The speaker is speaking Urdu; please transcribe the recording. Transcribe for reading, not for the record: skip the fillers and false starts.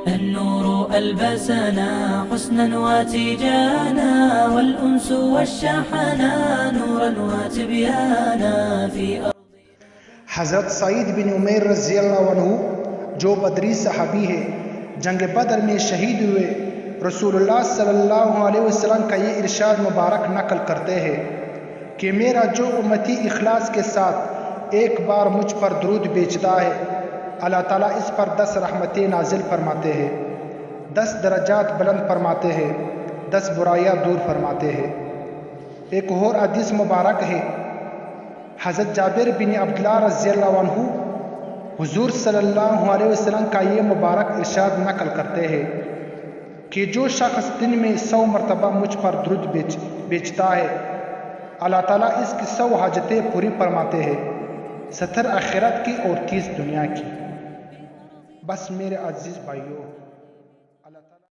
النور ألبسنا حسنا وتيجانا والأنس والشحنا نورا وتبيانا في حضرت سعید بن عمیر رضی اللہ عنہ جو بدری صحابی ہے، جنگ بدر میں شہید ہوئے، رسول اللہ صلی اللہ علیہ وسلم کا یہ ارشاد مبارک نقل کرتے ہیں کہ میرا جو امتی اخلاص کے ساتھ ایک بار مجھ پر درود بیچتا ہے، اللہ تعالیٰ اس پر 10 رحمتیں نازل فرماتے ہیں، 10 درجات بلند فرماتے ہیں، 10 برائیاں دور فرماتے ہیں۔ ایک اور حدیث مبارک ہے، حضرت جابر بن عبداللہ رضی اللہ عنہ حضور صلی اللہ علیہ وسلم کا یہ مبارک ارشاد نقل کرتے ہیں کہ جو شخص دن میں 100 مرتبہ مجھ پر درود بیچتا ہے، اللہ تعالیٰ اس کی 100 حاجتیں پوری فرماتے ہیں، 70 آخرت کی اور 30 دنیا کی۔ بس میرے عزیز بھائیوں، اللہ تعالیٰ